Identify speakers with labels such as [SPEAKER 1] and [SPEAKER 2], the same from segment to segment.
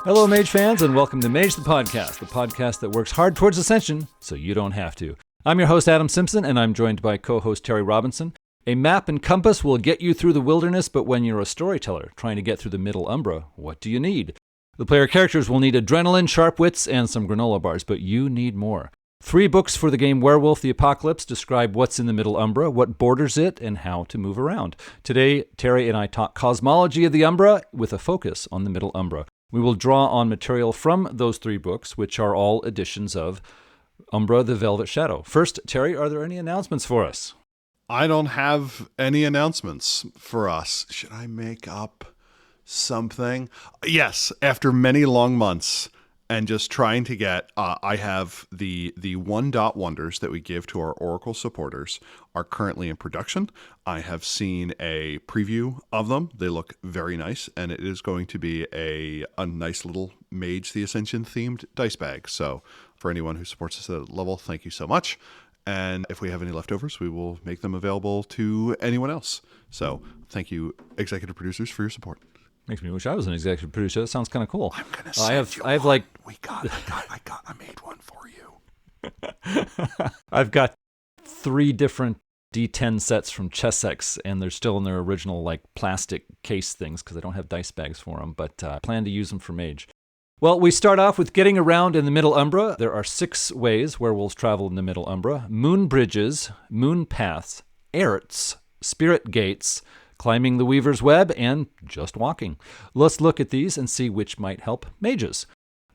[SPEAKER 1] Hello, Mage fans, and welcome to Mage the podcast that works hard towards ascension so you don't have to. I'm your host, Adam Simpson, and I'm joined by co-host Terry Robinson. A map and compass will get you through the wilderness, but when you're a storyteller trying to get through the Middle Umbra, what do you need? The player characters will need adrenaline, sharp wits, and some granola bars, but you need more. 3 books for the game Werewolf the Apocalypse describe what's in the Middle Umbra, what borders it, and how to move around. Today, Terry and I talk cosmology of the Umbra with a focus on the Middle Umbra. We will draw on material from those 3 books, which are all editions of Umbra the Velvet Shadow. First, Terry, are there any announcements for us?
[SPEAKER 2] I don't have any announcements for us. Should I make up something? Yes, after many long months and just trying to get, I have the 1-dot wonders that we give to our Oracle supporters are currently in production. I have seen a preview of them. They look very nice, and it is going to be a nice little Mage the Ascension themed dice bag. So for anyone who supports us at that level, thank you so much. And if we have any leftovers, we will make them available to anyone else. So thank you, executive producers, for your support.
[SPEAKER 1] Makes me wish I was an executive producer. That sounds kind of cool.
[SPEAKER 2] I'm gonna send I have one. I made one for you.
[SPEAKER 1] I've got 3 different D10 sets from Chessex, and they're still in their original plastic case things because I don't have dice bags for them, but I plan to use them for Mage. Well, we start off with getting around in the Middle Umbra. There are 6 ways werewolves travel in the Middle Umbra: moon bridges, moon paths, aerts, spirit gates, climbing the Weaver's Web, and just walking. Let's look at these and see which might help mages.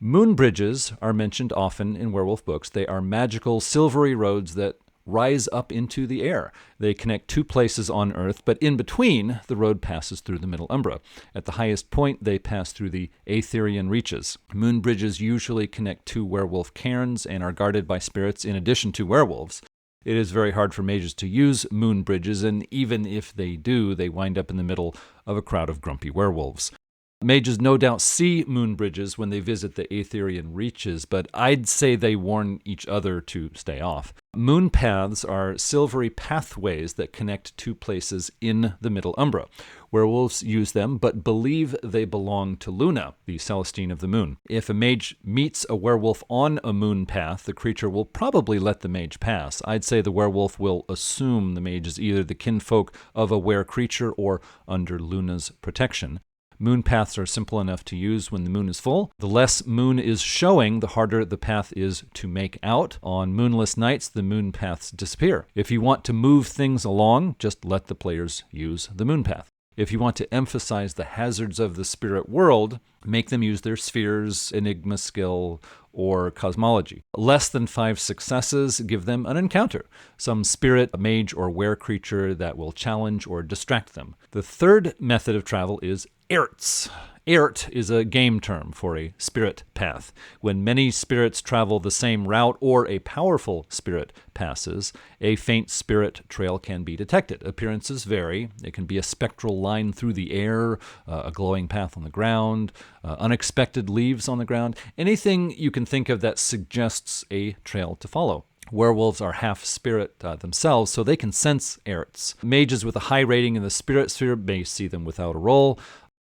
[SPEAKER 1] Moon bridges are mentioned often in werewolf books. They are magical silvery roads that rise up into the air. They connect 2 places on Earth, but in between, the road passes through the Middle Umbra. At the highest point, they pass through the Aetherian reaches. Moon bridges usually connect 2 werewolf cairns and are guarded by spirits in addition to werewolves. It is very hard for mages to use moon bridges, and even if they do, they wind up in the middle of a crowd of grumpy werewolves. Mages no doubt see moon bridges when they visit the Aetherian reaches, but I'd say they warn each other to stay off. Moon paths are silvery pathways that connect 2 places in the Middle Umbra. Werewolves use them, but believe they belong to Luna, the Celestine of the Moon. If a mage meets a werewolf on a moon path, the creature will probably let the mage pass. I'd say the werewolf will assume the mage is either the kinfolk of a were creature or under Luna's protection. Moon paths are simple enough to use when the moon is full. The less moon is showing, the harder the path is to make out. On moonless nights, the moon paths disappear. If you want to move things along, just let the players use the moon path. If you want to emphasize the hazards of the spirit world, make them use their spheres, enigma skill, or cosmology. Less than 5 successes, give them an encounter, some spirit, mage, or were creature that will challenge or distract them. The 3rd method of travel is aerts. Aert is a game term for a spirit path. When many spirits travel the same route or a powerful spirit passes, a faint spirit trail can be detected. Appearances vary. It can be a spectral line through the air, a glowing path on the ground, unexpected leaves on the ground, anything you can think of that suggests a trail to follow. Werewolves are half spirit themselves, so they can sense aerts. Mages with a high rating in the spirit sphere may see them without a roll.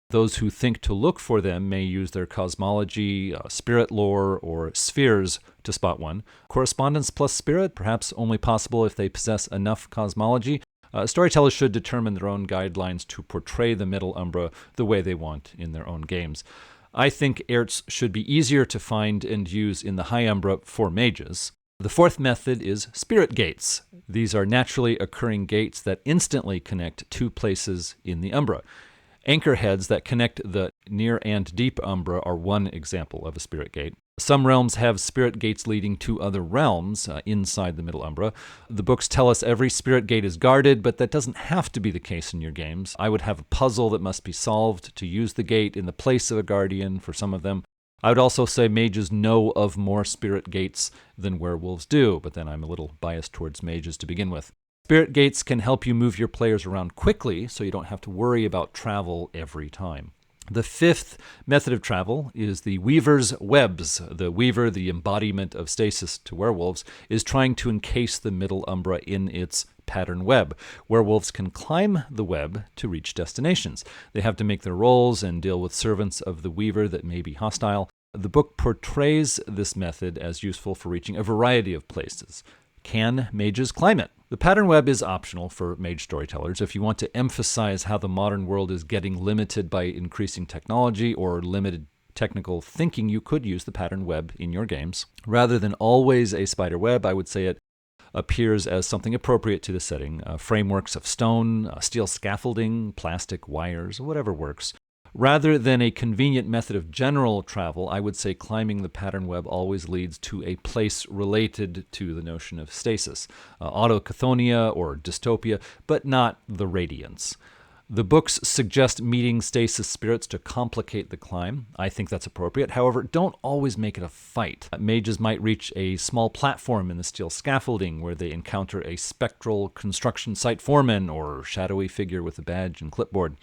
[SPEAKER 1] Those who think to look for them may use their cosmology, spirit lore, or spheres to spot one. Correspondence plus spirit, perhaps only possible if they possess enough cosmology. Storytellers should determine their own guidelines to portray the Middle Umbra the way they want in their own games. I think aerts should be easier to find and use in the High Umbra for mages. The 4th method is spirit gates. These are naturally occurring gates that instantly connect 2 places in the Umbra. Anchorheads that connect the near and deep Umbra are one example of a spirit gate. Some realms have spirit gates leading to other realms inside the Middle Umbra. The books tell us every spirit gate is guarded, but that doesn't have to be the case in your games. I would have a puzzle that must be solved to use the gate in the place of a guardian for some of them. I would also say mages know of more spirit gates than werewolves do, but then I'm a little biased towards mages to begin with. Spirit gates can help you move your players around quickly, so you don't have to worry about travel every time. The 5th method of travel is the Weaver's Webs. The Weaver, the embodiment of stasis to werewolves, is trying to encase the Middle Umbra in its pattern web. Werewolves can climb the web to reach destinations. They have to make their rolls and deal with servants of the Weaver that may be hostile. The book portrays this method as useful for reaching a variety of places. Can mages climb it? The pattern web is optional for mage storytellers. If you want to emphasize how the modern world is getting limited by increasing technology or limited technical thinking, you could use the pattern web in your games. Rather than always a spider web, I would say it appears as something appropriate to the setting. Frameworks of stone, steel scaffolding, plastic wires, whatever works. Rather than a convenient method of general travel, I would say climbing the pattern web always leads to a place related to the notion of stasis, autochthonia or dystopia, but not the radiance. The books suggest meeting stasis spirits to complicate the climb. I think that's appropriate. However, don't always make it a fight. Mages might reach a small platform in the steel scaffolding where they encounter a spectral construction site foreman or shadowy figure with a badge and clipboard.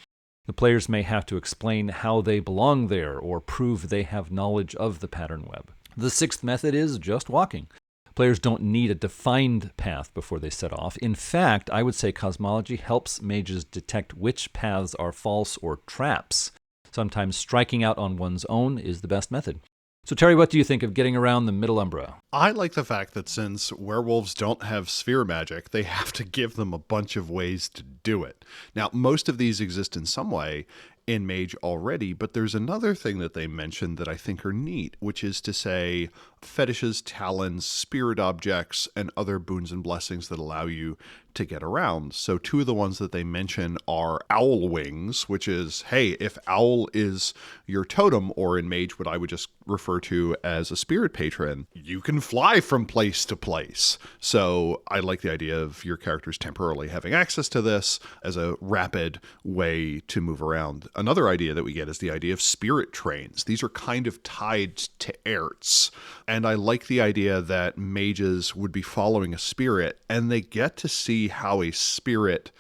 [SPEAKER 1] The players may have to explain how they belong there or prove they have knowledge of the pattern web. The sixth method is just walking. Players don't need a defined path before they set off. In fact, I would say cosmology helps mages detect which paths are false or traps. Sometimes striking out on one's own is the best method. So Terry, what do you think of getting around the Middle Umbra?
[SPEAKER 2] I like the fact that since werewolves don't have sphere magic, they have to give them a bunch of ways to do it. Now, most of these exist in some way in Mage already, but there's another thing that they mentioned that I think are neat, which is to say fetishes, talons, spirit objects, and other boons and blessings that allow you to get around. So two of the ones that they mention are owl wings, which is, hey, if owl is your totem, or in Mage what I would just refer to as a spirit patron, you can fly from place to place. So I like the idea of your characters temporarily having access to this as a rapid way to move around. Another idea that we get is the idea of spirit trains. These are kind of tied to airts. And I like the idea that mages would be following a spirit, and they get to see how a spirit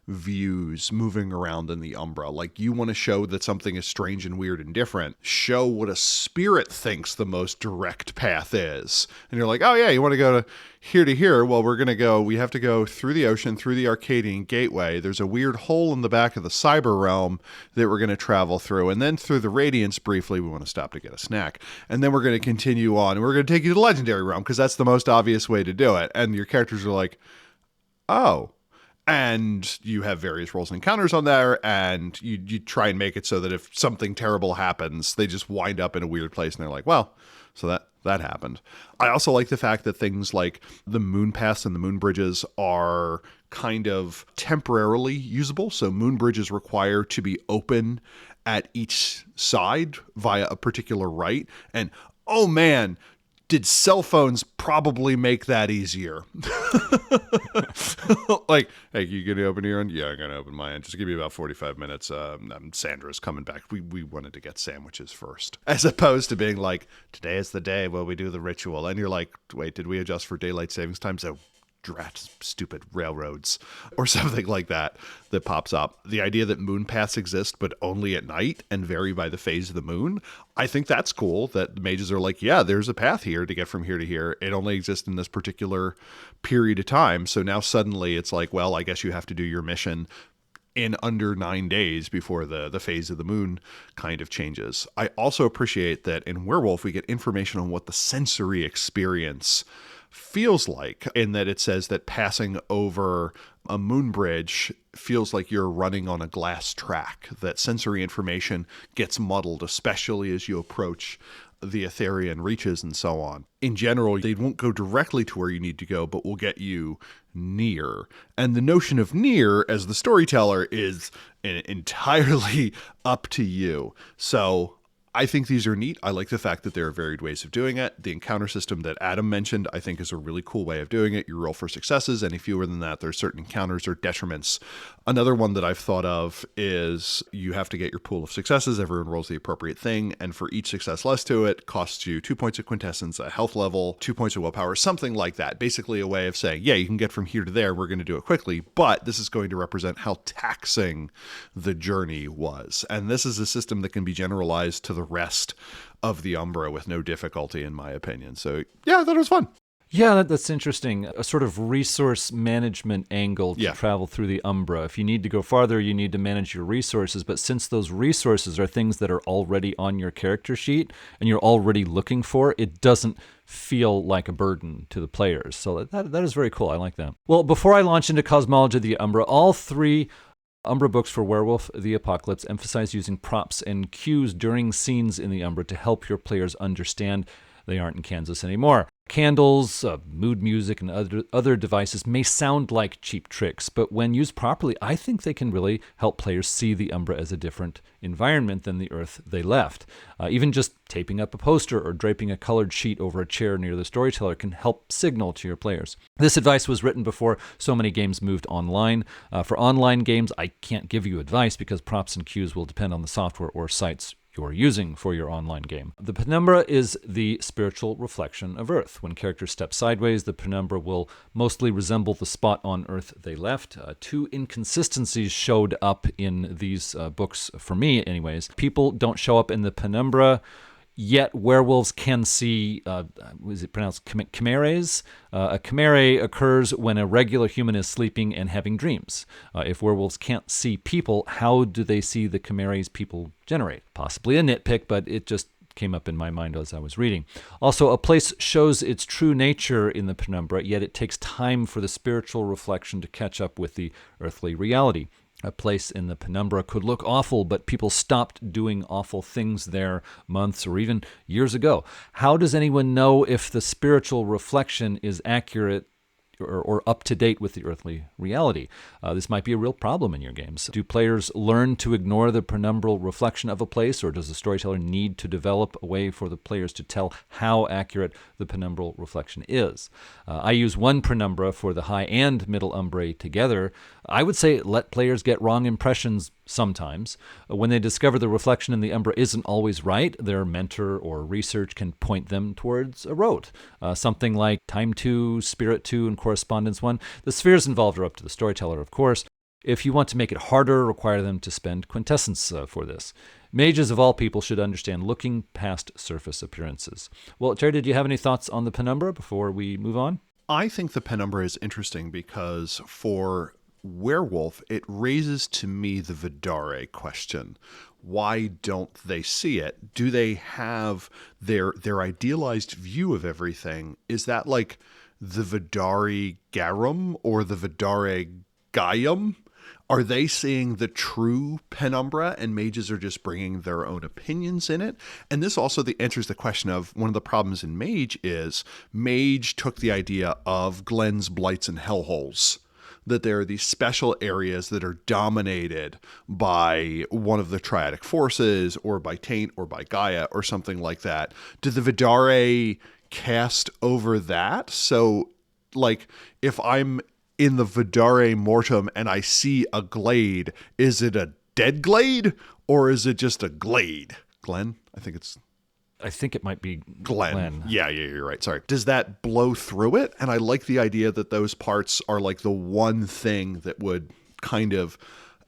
[SPEAKER 2] views moving around in the Umbra. Like, you want to show that something is strange and weird and different. Show what a spirit thinks the most direct path is. And you're like, oh yeah, you want to go to here? Well, we have to go through the ocean, through the Arcadian Gateway. There's a weird hole in the back of the Cyber Realm that we're going to travel through. And then through the Radiance briefly, we want to stop to get a snack. And then we're going to continue on, and we're going to take you to the Legendary Realm, because that's the most obvious way to do it. And your characters are like, oh. And you have various roles and encounters on there, and you try and make it so that if something terrible happens, they just wind up in a weird place, and they're like, well, so that happened. I also like the fact that things like the moon paths and the moon bridges are kind of temporarily usable. So moon bridges require to be open at each side via a particular rite. And oh man, did cell phones probably make that easier? Like, hey, you gonna open your end? Yeah, I'm gonna open my end. Just give me about 45 minutes. Sandra's coming back. We wanted to get sandwiches first, as opposed to being like, today is the day where we do the ritual, and you're like, wait, did we adjust for daylight savings time? So drat stupid railroads or something like that pops up. The idea that moon paths exist but only at night and vary by the phase of the moon, I think that's cool that the mages are like, yeah, there's a path here to get from here to here. It only exists in this particular period of time. So now suddenly it's like, well, I guess you have to do your mission in under 9 days before the phase of the moon kind of changes. I also appreciate that in Werewolf we get information on what the sensory experience feels like, in that it says that passing over a moon bridge feels like you're running on a glass track, that sensory information gets muddled, especially as you approach the Etherian reaches and so on. In general, they won't go directly to where you need to go, but will get you near. And the notion of near as the storyteller is entirely up to you. So I think these are neat. I like the fact that there are varied ways of doing it. The encounter system that Adam mentioned, I think, is a really cool way of doing it. You roll for successes. Any fewer than that, there's certain encounters or detriments. Another one that I've thought of is you have to get your pool of successes. Everyone rolls the appropriate thing. And for each success less to it, costs you 2 points of quintessence, a health level, 2 points of willpower, something like that. Basically a way of saying, yeah, you can get from here to there. We're going to do it quickly, but this is going to represent how taxing the journey was. And this is a system that can be generalized to the rest of the Umbra with no difficulty, in my opinion. So yeah, I thought it was fun.
[SPEAKER 1] Yeah, that's interesting. A sort of resource management angle to
[SPEAKER 2] Yeah.
[SPEAKER 1] travel through the Umbra. If you need to go farther, you need to manage your resources. But since those resources are things that are already on your character sheet and you're already looking for, it doesn't feel like a burden to the players. So that is very cool. I like that. Well, before I launch into Cosmology of the Umbra, all three Umbra books for Werewolf the Apocalypse emphasize using props and cues during scenes in the Umbra to help your players understand they aren't in Kansas anymore. Candles, mood music, and other devices may sound like cheap tricks, but when used properly, I think they can really help players see the Umbra as a different environment than the Earth they left. Even just taping up a poster or draping a colored sheet over a chair near the storyteller can help signal to your players. This advice was written before so many games moved online. For online games, I can't give you advice because props and cues will depend on the software or sites you're using for your online game. The penumbra is the spiritual reflection of Earth. When characters step sideways, the penumbra will mostly resemble the spot on Earth they left. Two inconsistencies showed up in these books, for me anyways. People don't show up in the penumbra, yet werewolves can see, is it pronounced chimeras? A chimera occurs when a regular human is sleeping and having dreams. If werewolves can't see people, how do they see the chimeras people generate? Possibly a nitpick, but it just came up in my mind as I was reading. Also, a place shows its true nature in the penumbra, yet it takes time for the spiritual reflection to catch up with the earthly reality. A place in the penumbra could look awful, but people stopped doing awful things there months or even years ago. How does anyone know if the spiritual reflection is accurate or up to date with the earthly reality? This might be a real problem in your games. Do players learn to ignore the penumbral reflection of a place, or does the storyteller need to develop a way for the players to tell how accurate the penumbral reflection is? I use one penumbra for the high and middle umbrae together. I would say let players get wrong impressions sometimes. When they discover the reflection in the umbra isn't always right, their mentor or research can point them towards a road. Something like Time 2, Spirit 2, and Correspondence 1. The spheres involved are up to the storyteller, of course. If you want to make it harder, require them to spend quintessence for this. Mages of all people should understand looking past surface appearances. Well, Terry, did you have any thoughts on the penumbra before we move on?
[SPEAKER 2] I think the penumbra is interesting because for werewolf, it raises to me the Vidare question. Why don't they see it? Do they have their idealized view of everything? Is that like the Vidare Garum or the Vidare Gaium? Are they seeing the true penumbra and mages are just bringing their own opinions in it? And this also answers the question of one of the problems in Mage is Mage took the idea of glens, blights, and hellholes, that there are these special areas that are dominated by one of the triadic forces or by Taint or by Gaia or something like that. Do the Vidare cast over that? So, like, if I'm in the Vidare Mortem and I see a glade, is it a dead glade or is it just a glade? Glen?
[SPEAKER 1] I think it might be
[SPEAKER 2] Glen. Yeah, you're right. Sorry. Does that blow through it? And I like the idea that those parts are like the one thing that would kind of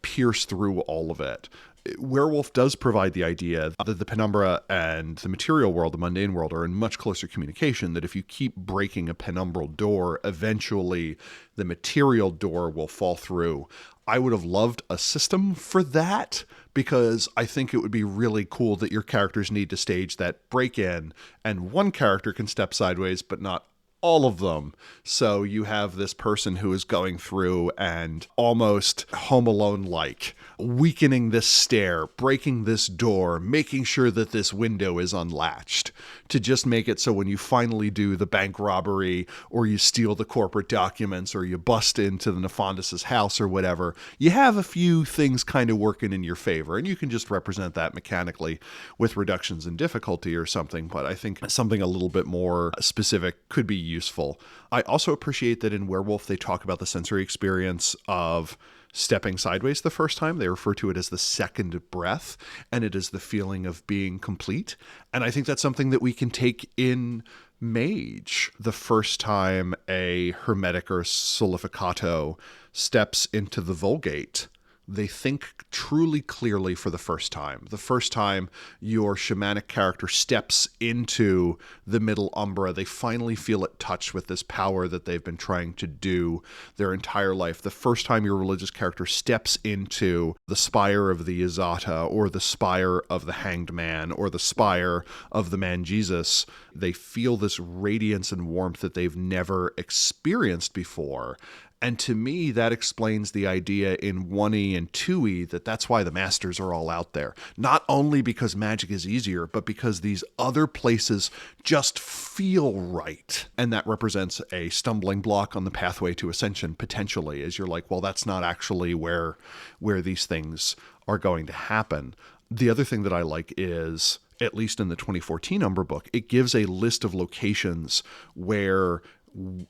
[SPEAKER 2] pierce through all of it. Werewolf does provide the idea that the penumbra and the material world, the mundane world, are in much closer communication, that if you keep breaking a penumbral door, eventually the material door will fall through. I would have loved a system for that, because I think it would be really cool that your characters need to stage that break-in, and one character can step sideways, but not all of them. So you have this person who is going through and almost Home Alone-like, weakening this stair, breaking this door, making sure that this window is unlatched, to just make it so when you finally do the bank robbery, or you steal the corporate documents, or you bust into the Nefandis' house or whatever, you have a few things kind of working in your favor, and you can just represent that mechanically with reductions in difficulty or something. But I think something a little bit more specific could be useful. I also appreciate that in Werewolf they talk about the sensory experience of stepping sideways the first time. They refer to it as the second breath, and it is the feeling of being complete. And I think that's something that we can take in Mage. The first time a Hermetic or Solificato steps into the Vulgate, They think truly clearly for the first time. The first time your shamanic character steps into the middle Umbra, they finally feel at touch with this power that they've been trying to do their entire life. The first time your religious character steps into the spire of the Izata, or the spire of the Hanged Man, or the spire of the Man Jesus, they feel this radiance and warmth that they've never experienced before. And to me, that explains the idea in 1E and 2E that that's why the masters are all out there. Not only because magic is easier, but because these other places just feel right. And that represents a stumbling block on the pathway to ascension, potentially, as you're like, well, that's not actually where these things are going to happen. The other thing that I like is, at least in the 2014 Umbra book, it gives a list of locations where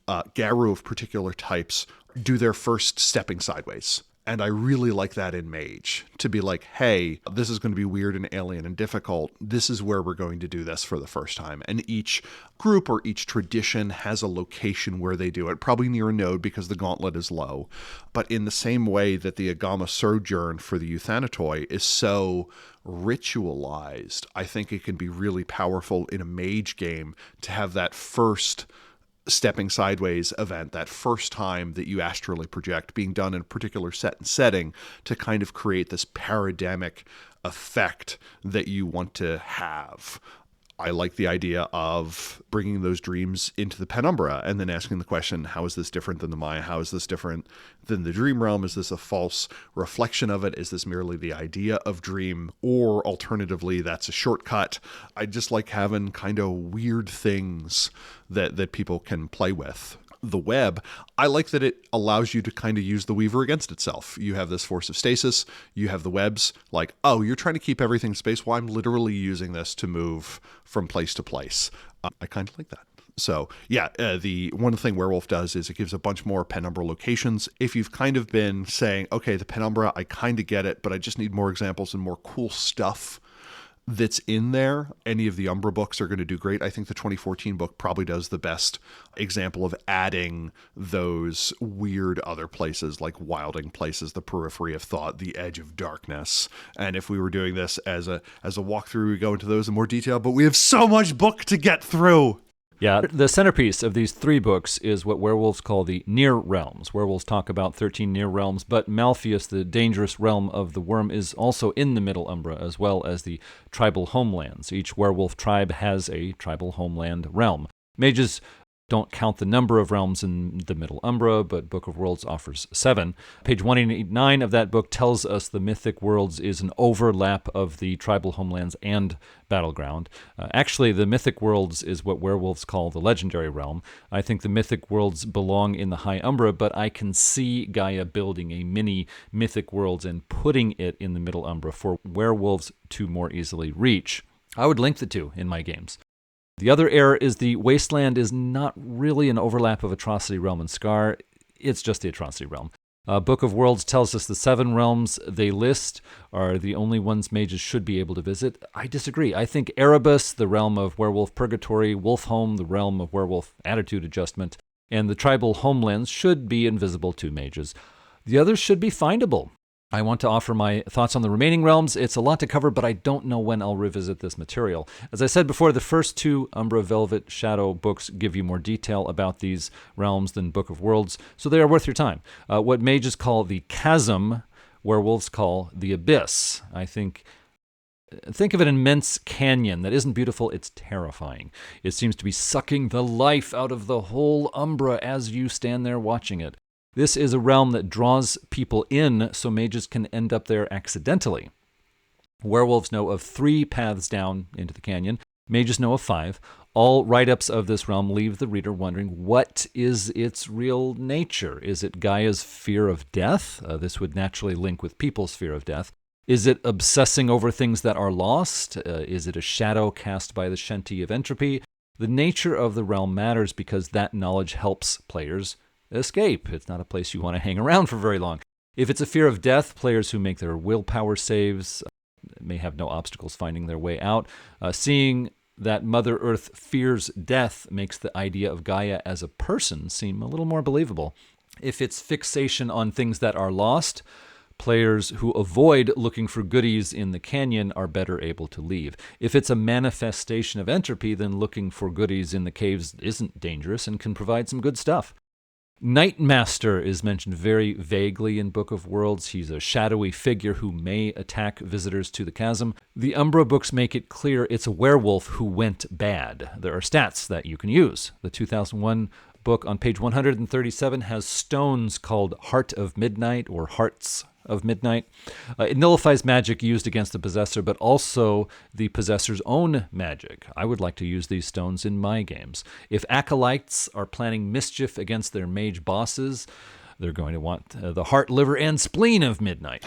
[SPEAKER 2] Garu of particular types do their first stepping sideways. And I really like that in Mage, to be like, hey, this is going to be weird and alien and difficult. This is where we're going to do this for the first time. And each group or each tradition has a location where they do it, probably near a node because the gauntlet is low. But in the same way that the Agama Sojourn for the Euthanatoi is so ritualized, I think it can be really powerful in a Mage game to have that first stepping sideways event, that first time that you astrally project, being done in a particular set and setting to kind of create this paradigmic effect that you want to have. I like the idea of bringing those dreams into the penumbra and then asking the question, how is this different than the Maya? How is this different than the dream realm? Is this a false reflection of it? Is this merely the idea of dream? Or alternatively, that's a shortcut. I just like having kind of weird things that people can play with. The web, I like that it allows you to kind of use the Weaver against itself. You have this force of stasis, you have the webs, like, oh, you're trying to keep everything in space. Well, I'm literally using this to move from place to place. I kind of like that. So yeah, the one thing Werewolf does is it gives a bunch more penumbra locations. If you've kind of been saying, okay, the penumbra, I kind of get it, but I just need more examples and more cool stuff that's in there, any of the Umbra books are going to do great. I think the 2014 book probably does the best example of adding those weird other places, like wilding places, the periphery of thought, the edge of darkness. And if we were doing this as a walkthrough, we go into those in more detail, but we have so much book to get through.
[SPEAKER 1] Yeah, the centerpiece of these 3 books is what werewolves call the near realms. Werewolves talk about 13 near realms, but Malpheus, the dangerous realm of the worm, is also in the Middle Umbra, as well as the tribal homelands. Each werewolf tribe has a tribal homeland realm. Mages don't count the number of realms in the Middle Umbra, but Book of Worlds offers 7. Page 189 of that book tells us the Mythic Worlds is an overlap of the tribal homelands and battleground. Actually, the Mythic Worlds is what werewolves call the legendary realm. I think the Mythic Worlds belong in the High Umbra, but I can see Gaia building a mini Mythic Worlds and putting it in the Middle Umbra for werewolves to more easily reach. I would link the two in my games. The other error is the Wasteland is not really an overlap of Atrocity Realm and Scar. It's just the Atrocity Realm. Book of Worlds tells us the 7 realms they list are the only ones mages should be able to visit. I disagree. I think Erebus, the realm of werewolf purgatory, Wolfholm, the realm of werewolf attitude adjustment, and the tribal homelands should be invisible to mages. The others should be findable. I want to offer my thoughts on the remaining realms. It's a lot to cover, but I don't know when I'll revisit this material. As I said before, the first 2 Umbra Velvet Shadow books give you more detail about these realms than Book of Worlds, so they are worth your time. What mages call the chasm, werewolves call the abyss. Think of an immense canyon that isn't beautiful, it's terrifying. It seems to be sucking the life out of the whole Umbra as you stand there watching it. This is a realm that draws people in so mages can end up there accidentally. Werewolves know of 3 paths down into the canyon. Mages know of 5. All write-ups of this realm leave the reader wondering, what is its real nature? Is it Gaia's fear of death? This would naturally link with people's fear of death. Is it obsessing over things that are lost? Is it a shadow cast by the Shenti of entropy? The nature of the realm matters because that knowledge helps players escape. It's not a place you want to hang around for very long. If it's a fear of death, players who make their willpower saves may have no obstacles finding their way out. Seeing that Mother Earth fears death makes the idea of Gaia as a person seem a little more believable. If it's fixation on things that are lost, Players who avoid looking for goodies in the canyon are better able to leave. If it's a manifestation of entropy, then looking for goodies in the caves isn't dangerous and can provide some good stuff. Nightmaster is mentioned very vaguely in Book of Worlds. He's a shadowy figure who may attack visitors to the chasm. The Umbra books make it clear it's a werewolf who went bad. There are stats that you can use. The 2001 book on page 137 has stones called Heart of Midnight or Hearts of Midnight. It nullifies magic used against the possessor, but also the possessor's own magic. I would like to use these stones in my games. If acolytes are planning mischief against their mage bosses, they're going to want the heart, liver, and spleen of Midnight.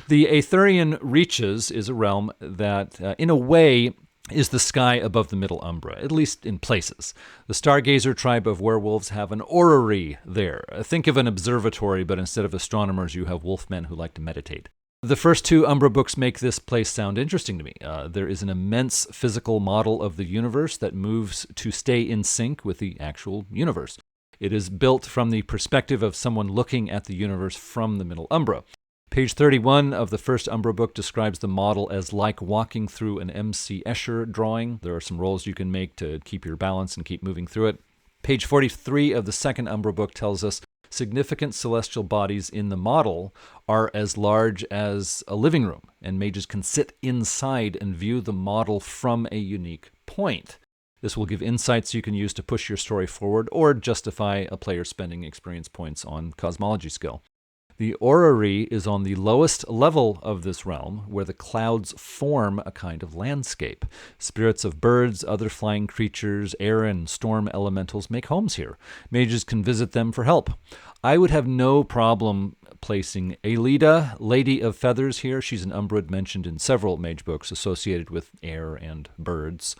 [SPEAKER 1] The Aetherian Reaches is a realm that, in a way, is the sky above the Middle Umbra, at least in places. The Stargazer tribe of werewolves have an orrery there. Think of an observatory, but instead of astronomers, you have wolfmen who like to meditate. The first two Umbra books make this place sound interesting to me. There is an immense physical model of the universe that moves to stay in sync with the actual universe. It is built from the perspective of someone looking at the universe from the Middle Umbra. Page 31 of the first Umbra book describes the model as like walking through an M.C. Escher drawing. There are some rolls you can make to keep your balance and keep moving through it. Page 43 of the second Umbra book tells us significant celestial bodies in the model are as large as a living room, and mages can sit inside and view the model from a unique point. This will give insights you can use to push your story forward or justify a player spending experience points on cosmology skill. The orrery is on the lowest level of this realm, where the clouds form a kind of landscape. Spirits of birds, other flying creatures, air and storm elementals make homes here. Mages can visit them for help. I would have no problem placing Aelida, Lady of Feathers, here. She's an Umbra mentioned in several mage books associated with air and birds.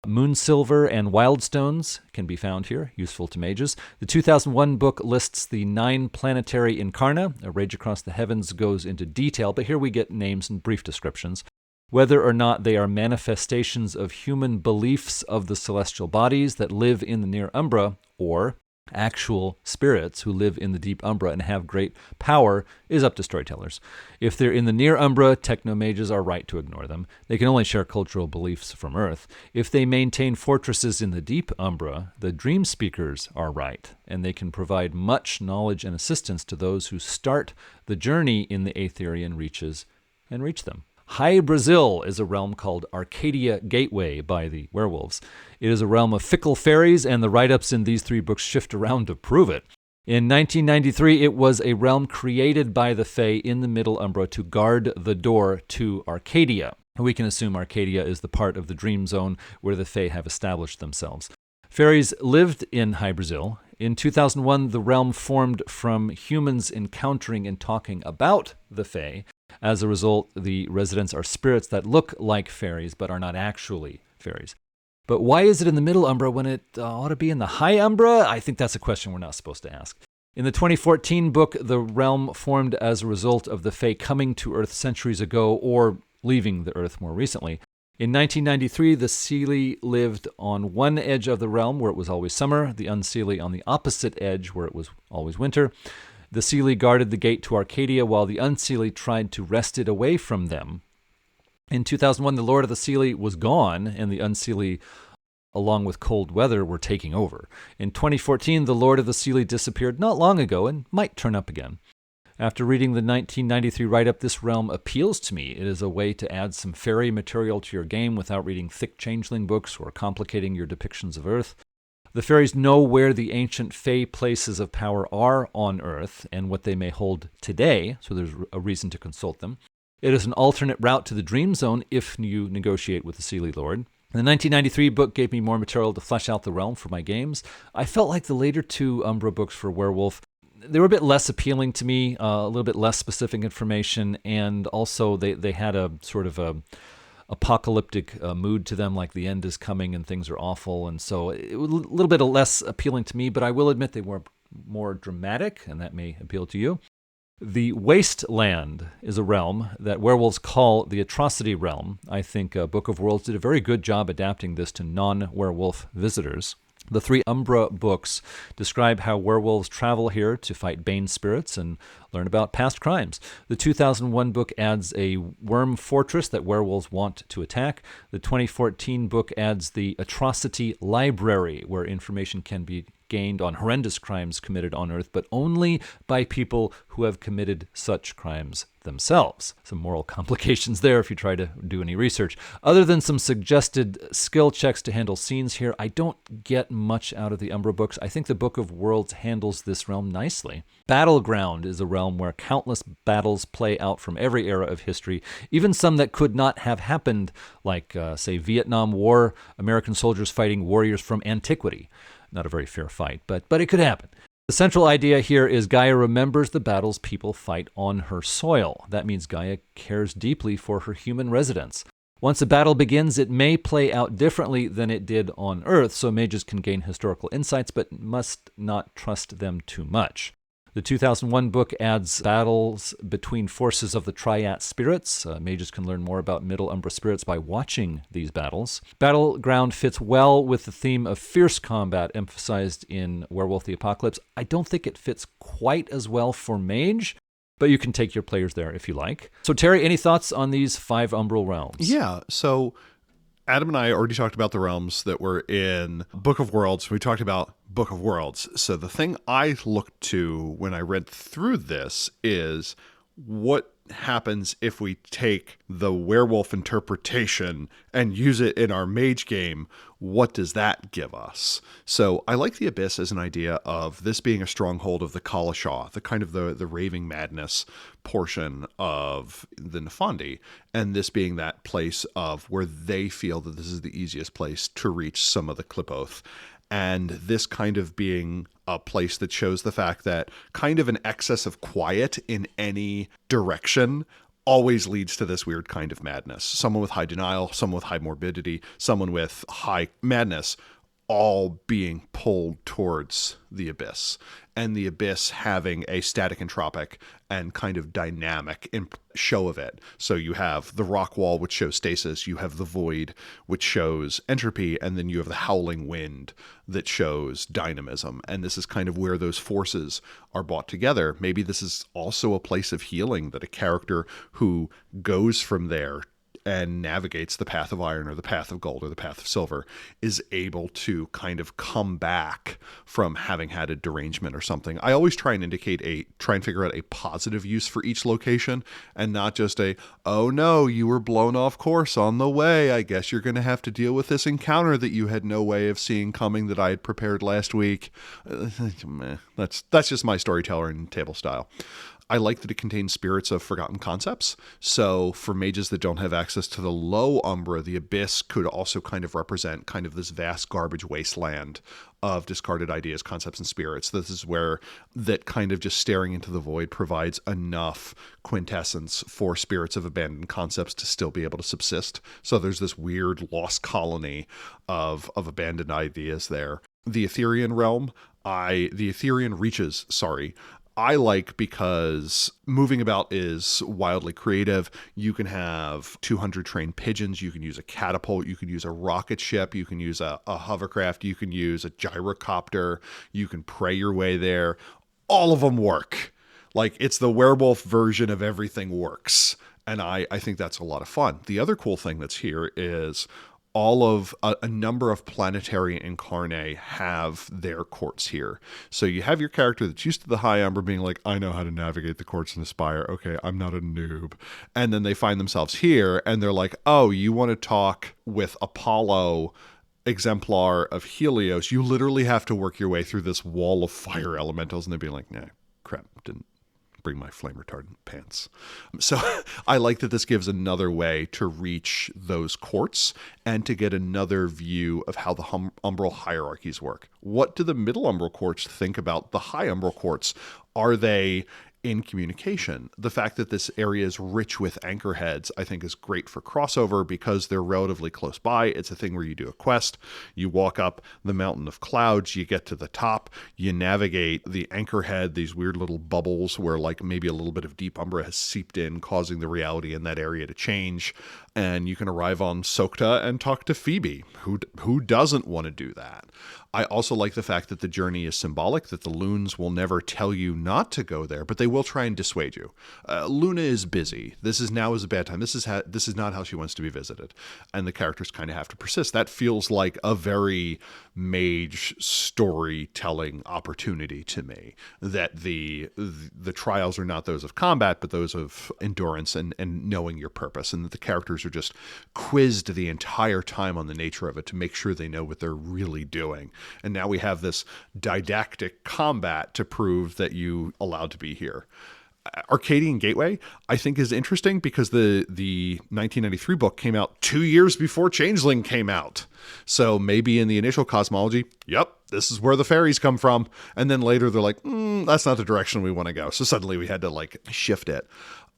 [SPEAKER 1] Moonsilver and Wildstones can be found here, useful to mages. The 2001 book lists the 9 planetary incarna. A Rage Across the Heavens goes into detail, but here we get names and brief descriptions. Whether or not they are manifestations of human beliefs of the celestial bodies that live in the near Umbra, or actual spirits who live in the deep Umbra and have great power, is up to storytellers. If they're in the near Umbra, technomages are right to ignore them. They can only share cultural beliefs from Earth. If they maintain fortresses in the deep Umbra, the dream speakers are right, and they can provide much knowledge and assistance to those who start the journey in the Aetherian Reaches and reach them. High Brazil is a realm called Arcadia Gateway by the Werewolves. It is a realm of fickle fairies, and the write-ups in these 3 books shift around to prove it. In 1993, it was a realm created by the Fae in the Middle Umbra to guard the door to Arcadia. We can assume Arcadia is the part of the Dream Zone where the Fae have established themselves. Fairies lived in High Brazil. In 2001, the realm formed from humans encountering and talking about the Fae. As a result, the residents are spirits that look like fairies but are not actually fairies. But why is it in the Middle Umbra when it ought to be in the High Umbra? I think that's a question we're not supposed to ask. In the 2014 book, the realm formed as a result of the Fae coming to Earth centuries ago or leaving the Earth more recently. In 1993, the Seelie lived on one edge of the realm where it was always summer, the Unseelie on the opposite edge where it was always winter. The Seelie guarded the gate to Arcadia while the Unseelie tried to wrest it away from them. In 2001, the Lord of the Seelie was gone, and the Unseelie, along with cold weather, were taking over. In 2014, the Lord of the Seelie disappeared not long ago and might turn up again. After reading the 1993 write-up, this realm appeals to me. It is a way to add some fairy material to your game without reading thick changeling books or complicating your depictions of Earth. The fairies know where the ancient Fae places of power are on Earth and what they may hold today, so there's a reason to consult them. It is an alternate route to the Dream Zone if you negotiate with the Seelie Lord. The 1993 book gave me more material to flesh out the realm for my games. I felt like the later 2 Umbra books for Werewolf, they were a bit less appealing to me, a little bit less specific information, and also they had a sort of a apocalyptic mood to them, like the end is coming and things are awful, and so it was a little bit less appealing to me, but I will admit they were more dramatic, and that may appeal to you. The Wasteland is a realm that werewolves call the Atrocity Realm. I think Book of Worlds did a very good job adapting this to non-werewolf visitors. The 3 Umbra books describe how werewolves travel here to fight Bane spirits and learn about past crimes. The 2001 book adds a worm fortress that werewolves want to attack. The 2014 book adds the Atrocity Library, where information can be gained on horrendous crimes committed on Earth, but only by people who have committed such crimes themselves. Some moral complications there if you try to do any research. Other than some suggested skill checks to handle scenes here, I don't get much out of the Umbra books. I think the Book of Worlds handles this realm nicely. Battleground is a realm where countless battles play out from every era of history, even some that could not have happened, like, say, Vietnam War, American soldiers fighting warriors from antiquity. Not a very fair fight, but it could happen. The central idea here is Gaia remembers the battles people fight on her soil. That means Gaia cares deeply for her human residents. Once a battle begins, it may play out differently than it did on Earth, so mages can gain historical insights, but must not trust them too much. The 2001 book adds battles between forces of the Triad spirits. Mages can learn more about Middle Umbra spirits by watching these battles. Battleground fits well with the theme of fierce combat emphasized in Werewolf the Apocalypse. I don't think it fits quite as well for Mage, but you can take your players there if you like. So Terry, any thoughts on these 5 Umbral realms?
[SPEAKER 2] Yeah, so Adam and I already talked about the realms that were in Book of Worlds. We talked about Book of Worlds. So the thing I looked to when I read through this is what happens if we take the werewolf interpretation and use it in our mage game. What does that give us? So I like the Abyss as an idea of this being a stronghold of the Kalashah, the kind of the raving madness portion of the Nefandi, and this being that place of where they feel that this is the easiest place to reach some of the Clipoth. And this kind of being a place that shows the fact that kind of an excess of quiet in any direction always leads to this weird kind of madness. Someone with high denial, someone with high morbidity, someone with high madness, all being pulled towards the Abyss. And the Abyss having a static entropic and kind of dynamic show of it. So you have the rock wall, which shows stasis. You have the void, which shows entropy. And then you have the howling wind that shows dynamism. And this is kind of where those forces are brought together. Maybe this is also a place of healing that a character who goes from there and navigates the path of iron or the path of gold or the path of silver is able to kind of come back from having had a derangement or something. I always try and figure out a positive use for each location and not just oh no, you were blown off course on the way. I guess you're going to have to deal with this encounter that you had no way of seeing coming that I had prepared last week. That's just my storyteller and table style. I like that it contains spirits of forgotten concepts. So for mages that don't have access to the low Umbra, the Abyss could also kind of represent kind of this vast garbage wasteland of discarded ideas, concepts, and spirits. This is where that kind of just staring into the void provides enough quintessence for spirits of abandoned concepts to still be able to subsist. So there's this weird lost colony of abandoned ideas there. The Etherean realm, the Etherean reaches, I like because moving about is wildly creative. You can have 200 trained pigeons. You can use a catapult. You can use a rocket ship. You can use a hovercraft. You can use a gyrocopter. You can pray your way there. All of them work. Like, it's the werewolf version of everything works. And I think that's a lot of fun. The other cool thing that's here is all of a number of planetary incarnae have their courts here. So you have your character that's used to the high Umbra being like, I know how to navigate the courts in the Spire. Okay, I'm not a noob. And then they find themselves here and they're like, oh, you want to talk with Apollo, exemplar of Helios? You literally have to work your way through this wall of fire elementals. And they'd be like, nah, crap, didn't bring my flame retardant pants. So I like that this gives another way to reach those courts and to get another view of how the umbral hierarchies work. What do the middle umbral courts think about the high umbral courts? Are they in communication. The fact that this area is rich with anchor heads, I think, is great for crossover because they're relatively close by. It's a thing where you do a quest, you walk up the mountain of clouds, you get to the top, you navigate the anchor head, these weird little bubbles where like maybe a little bit of deep umbra has seeped in, causing the reality in that area to change. And you can arrive on Sokta and talk to Phoebe. Who doesn't want to do that? I also like the fact that the journey is symbolic, that the loons will never tell you not to go there, but they will try and dissuade you. Luna is busy. This is a bad time. This is not how she wants to be visited. And the characters kind of have to persist. That feels like a very mage storytelling opportunity to me, that the trials are not those of combat, but those of endurance and knowing your purpose, and that the characters are just quizzed the entire time on the nature of it to make sure they know what they're really doing. And now we have this didactic combat to prove that you allowed to be here. Arcadian Gateway, I think, is interesting because the 1993 book came out 2 years before Changeling came out. So maybe in the initial cosmology, yep, this is where the fairies come from. And then later they're like, that's not the direction we want to go. So suddenly we had to like shift it.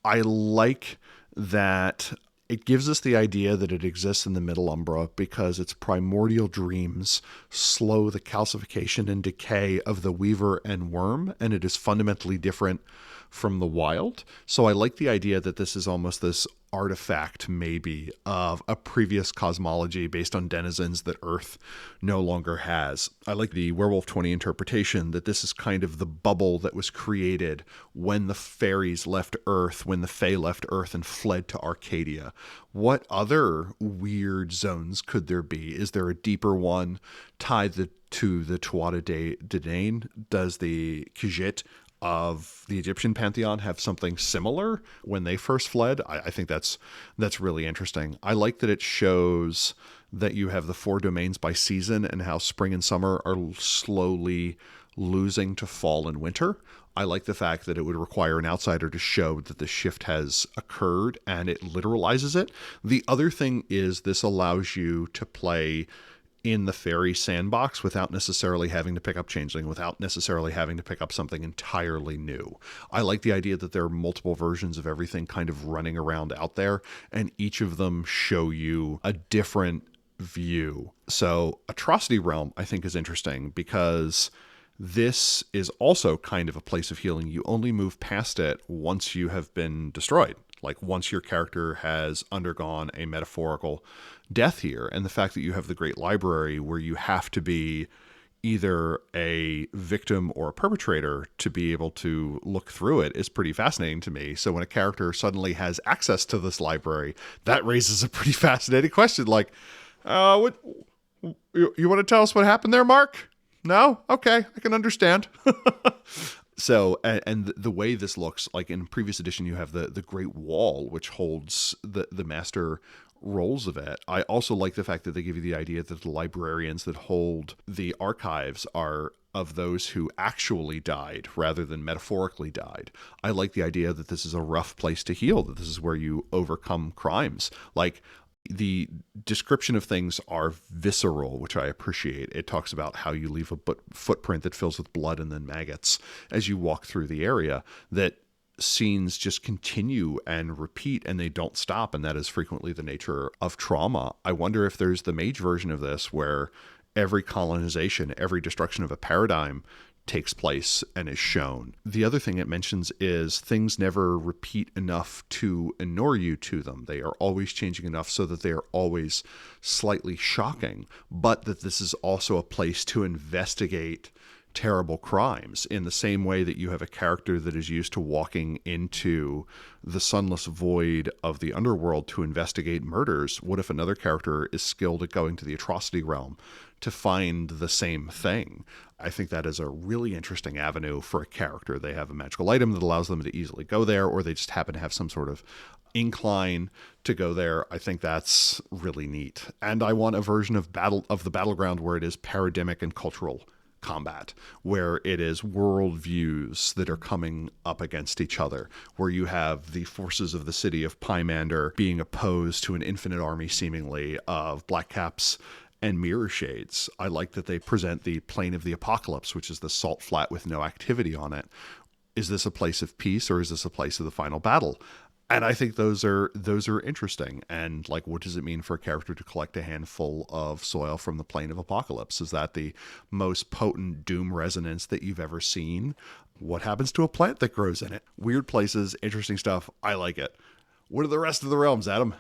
[SPEAKER 2] I like that it gives us the idea that it exists in the Middle Umbra because its primordial dreams slow the calcification and decay of the weaver and worm, and it is fundamentally different from the wild. So I like the idea that this is almost this artifact maybe of a previous cosmology based on denizens that Earth no longer has. I like the Werewolf 20 interpretation that this is kind of the bubble that was created when the fairies left Earth, when the Fae left Earth and fled to Arcadia. What other weird zones could there be? Is there a deeper one tied to the Tuatha De Danann? Does the Khajiit of the Egyptian pantheon have something similar when they first fled? I think that's really interesting. I like that it shows that you have the 4 domains by season and how spring and summer are slowly losing to fall and winter. I like the fact that it would require an outsider to show that the shift has occurred, and it literalizes it. The other thing is this allows you to play in the fairy sandbox without necessarily having to pick up Changeling, without necessarily having to pick up something entirely new. I like the idea that there are multiple versions of everything kind of running around out there, and each of them show you a different view. So Atrocity Realm, I think, is interesting because this is also kind of a place of healing. You only move past it once you have been destroyed. Like once your character has undergone a metaphorical death here. And the fact that you have the Great Library where you have to be either a victim or a perpetrator to be able to look through it is pretty fascinating to me. So when a character suddenly has access to this library, that raises a pretty fascinating question. Like, what you want to tell us what happened there, Mark? No? Okay, I can understand. So, and the way this looks, like in previous edition, you have the Great Wall, which holds the master roles of it. I also like the fact that they give you the idea that the librarians that hold the archives are of those who actually died rather than metaphorically died. I like the idea that this is a rough place to heal, that this is where you overcome crimes. Like, the description of things are visceral, which I appreciate. It talks about how you leave a footprint that fills with blood and then maggots as you walk through the area, that scenes just continue and repeat and they don't stop, and that is frequently the nature of trauma. I wonder if there's the mage version of this where every colonization, every destruction of a paradigm takes place and is shown. The other thing it mentions is things never repeat enough to inure you to them. They are always changing enough so that they are always slightly shocking, but that this is also a place to investigate terrible crimes in the same way that you have a character that is used to walking into the sunless void of the underworld to investigate murders. What if another character is skilled at going to the atrocity realm to find the same thing? I think that is a really interesting avenue for a character. They have a magical item that allows them to easily go there, or they just happen to have some sort of incline to go there. I think that's really neat. And I want a version of the battleground where it is paradigmic and cultural combat, where it is worldviews that are coming up against each other, where you have the forces of the city of Pymander being opposed to an infinite army seemingly of Blackcaps and Mirror Shades. I like that they present the plane of the apocalypse, which is the salt flat with no activity on it, Is this a place of peace, or is this a place of the final battle? And I think those are interesting. And like, what does it mean for a character to collect a handful of soil from the plane of apocalypse? Is that the most potent doom resonance that you've ever seen? What happens to a plant that grows in it? Weird places, interesting stuff. I like it. What are the rest of the realms, Adam?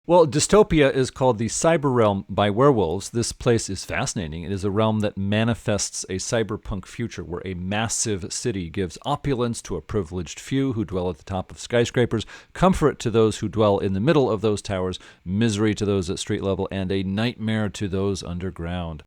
[SPEAKER 1] Well, Dystopia is called the Cyber Realm by Werewolves. This place is fascinating. It is a realm that manifests a cyberpunk future where a massive city gives opulence to a privileged few who dwell at the top of skyscrapers, comfort to those who dwell in the middle of those towers, misery to those at street level, and a nightmare to those underground.